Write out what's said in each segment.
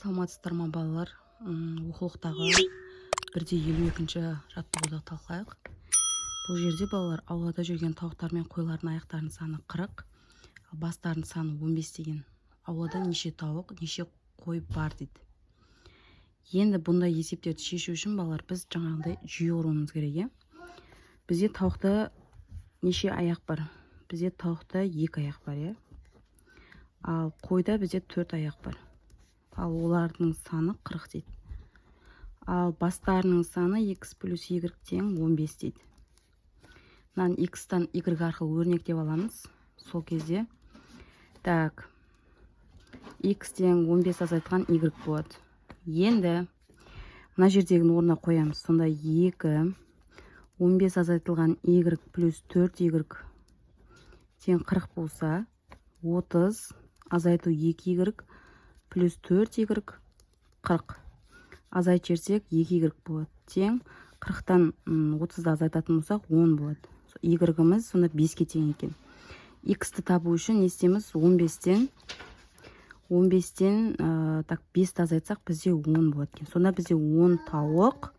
Саламатсыздар ма балалар? Оқулықтағы 1-52-ші жаттығуды талқылайық. Бұл жерде балалар аулада жүрген тауықтар мен қойлардың аяқтарының саны 40, бастарының саны 15 деген. Аулада неше тауық, неше қой бар дейді. Енді бұндай есептерді шешу үшін балалар біз жаңағыдай жүйе құруымыз керек. Бізде тауықта неше аяқ бар? Бізде тауықта 2 аяқ бар, ал қойда бізде 4 аяқ бар. Ал олардың саны 40 дейді. Ал бастарының саны x плюс y тең 15 дейді. Мынаны x-тан y арқылы өрнектеп аламыз. Сол кезде так x тең 15 азайтқан y болады. Енді мына жердегі орнына қоямыз. Сонда 2 15 азайтылған y плюс 4y тең 40 болса, 30 азайту 2y плюс 4y 40. Азайт жерсек 2y болады. Тең 40-тан 30-ды азайтатын болсақ 10 болады. Y-іміз сонда 5-ке тең екен. X-ті табу үшін не істейміз? 15-тен 5-ті азайтсақ бізде 10 болады екен. Сонда бізде 10 тауық,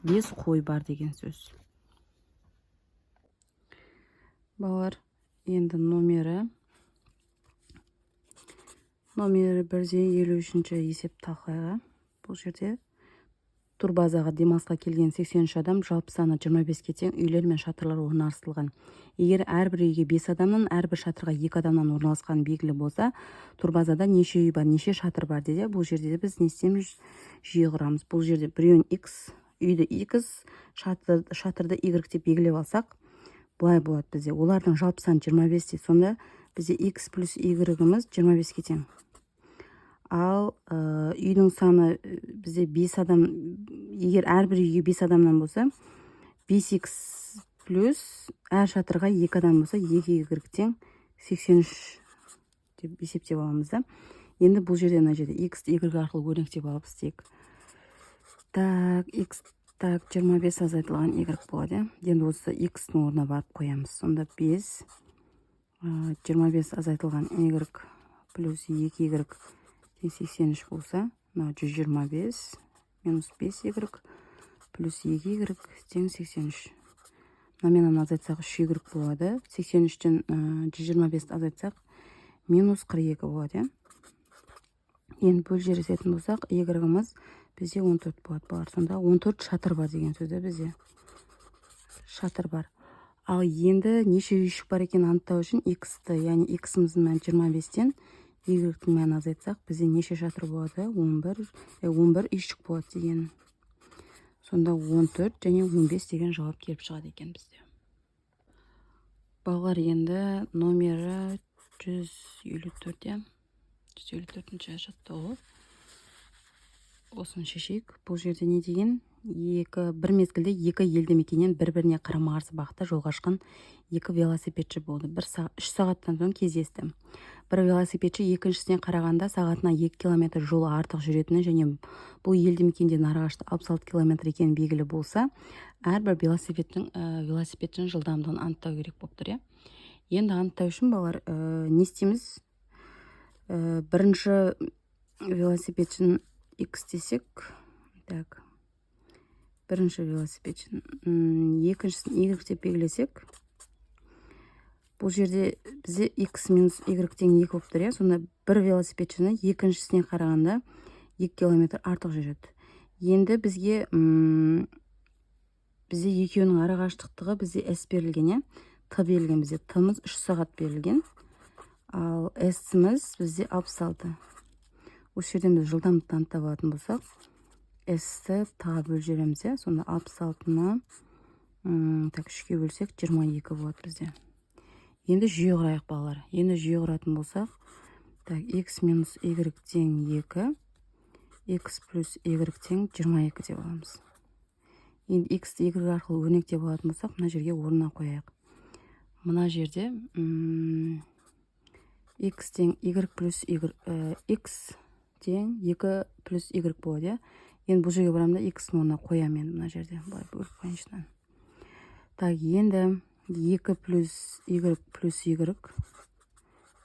5 қой бар деген сөз. Балалар, енді номері 1-53-ші есеп талқылайық. Бұл жерде турбазаға демалысқа келген 83 адам, жалпы саны 25-ке тең үйлер мен шатырлар орналастырылған. Егер әрбір үйге 5 адамнан, әрбір шатырға 2 адамнан орналасқан белгілі болса, турбазада неше үй бар, неше шатыр бар дейді. Бұл жерде біз не істейміз? Жүйе құрамыз. Бұл жерде біреуін x, үйді x, шатырды y деп белгілеп алсақ, былай болады бізде. Олардың жалпы саны 25 дейді. Сонда бізде x плюс y-іміз 25-ке тең. Ал үйдің саны бізде 5 адам, егер әрбір үйге 5 адамнан болса, 5x плюс әр шатырға 2 адам болса, 2y тең 83 деп есептеп аламыз. Енді бұл жерде мына жерде x y арқылы өрнектеп алып істейік. Так, x 25 азайтылған y болады. Енді осы x-ның орнына барып қоямыз. Сонда 5 25 азайтылған y плюс 2y 83 болса, 125 минус 5y плюс 2y тең 83. Мынамен азайтсақ 3y болады. 83-тен 125 азайтсақ минус 42 болады. Енді бөліп есетін болсақ, y-іміз бізде 14 болады балар. Сонда 14 шатыр бар деген сөзді бізде. Шатыр бар. Ал енді неше үйшік бар екен анықтау үшін x-ті, яғни x-іміздің мәні 25-тен y-дің мәнін азайтсақ, бізде неше шатыр болады? 11 үйшік болады деген. Сонда 14 және 15 деген жауап келіп шығады екен бізде. Балалар, енді номері 154-те. 154-ші жаттығу. Осыны шешейік. Бұл жерде не деген? Bir мезгілде 2 елді мекеннен бір-біріне қарама-қарсы бағытта жолға шыққан 2 велосипедші болды. 3 сағаттан соң кездесті. Бір велосипедші екіншісіне қарағанда сағатына 2 км жол артық жүретіні және бұл елді мекенден арақашықтық 66 км екені белгілі болса, әрбір велосипедшінің жылдамдығын анықтау керек болып тұр. Енді анықтау үшін балалар не істейміз? Бірінші велосипедшінің x десек, так. Бірінші велосипедшін, екіншісін y деп белгілесек, бұл жерде бізде x минус y тең 2 болып тұр. Сонда бір велосипедшіні екіншісіне қарағанда 2 км артық жүреді. Енді бізде екеуінің арақашықтығы бізде s берілген, t берілген, бізде t-мыз 3 сағат берілген, ал s-міз бізде 66. Осы жерден біз жылдамдықты анықтап алатын болсақ, s-ті тағы бөліп жібереміз. Сонда 66-ны 3-ке бөлсек 22 болады бізде. Енді жүйе құрайық балалар. Енді жүйе құратын болсақ, x минус y тең 2, x плюс y тең 22 деп аламыз. Енді x y арқылы өрнектеп алатын болсақ, мына жерге орнына қояйық. Мына жерде x тең y плюс x тең 2 плюс y болады. Енді бұл жерге барамда x-ның орнына қоям енді мына жерде. Былай бөліп қойыншыдан. Так, енді 2 плюс y плюс y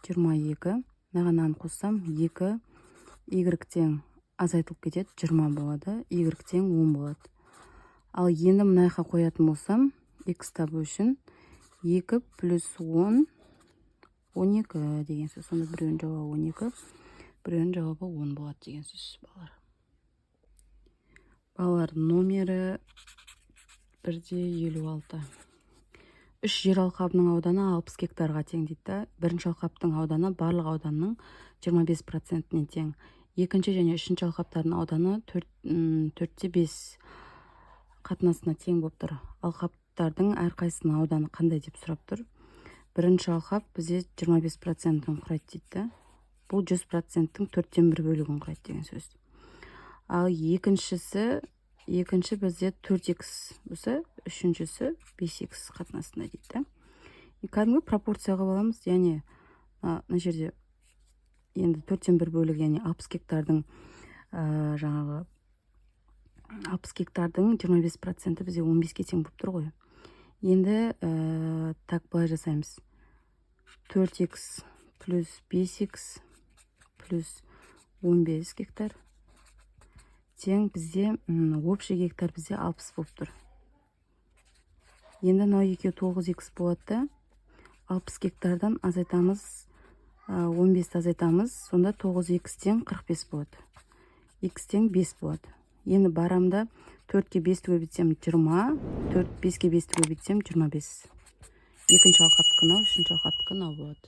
22. Мынаған қоссам 2 y тең азайтылып кетеді, 20 болады, y тең 10 болады. Ал енді мына жаққа қоятын болсам, x табу үшін 2 плюс 10 12 деген сөз. Сонда біреуінің жауабы 12, біреуінің жауабы 10 болады деген сөз, балалар. Балалар, номері 1/56. 3 жер алқабының ауданы 60 гектарға тең дейді. Бірінші алқаптың ауданы барлық ауданның 25%-не тең. Екінші және үшінші алқаптардың ауданы 4/5 қатынасына тең болып тұр. Алқаптардың әрқайсысының ауданы қандай деп сұрап тұр. Бірінші алқап бізде 25%-ін құрайды дейді. Бұл 100%-ің 4/1 бөлігін құрайды деген сөз. Ал екінші бізде 4x болса, үшіншісі 5x қатынасында дейді. Кәдімгі пропорцияға аламыз, яғни мына жерде енді 4/1 бөлігі, яғни 60 гектардың жаңағы 60 гектардың 25%-і бізде 15-ге тең болып тұр ғой. Енді так былай жасаймыз. 4x плюс 5x плюс 15 гектар тең бізде общий гектар бізде 60 болып тұр. Енді мынау екеуі 9x болады да, 60 гектардан азайтамыз, 15 азайтамыз, сонда 9x тең 45 болады. X тең 5 болады. Енді барамда 4-ке 5-ті көбейтсем 20, 5-ке 5-ті көбейтсем 25. Екінші алқаптікі мынау, үшінші алқаптікі мынау болады.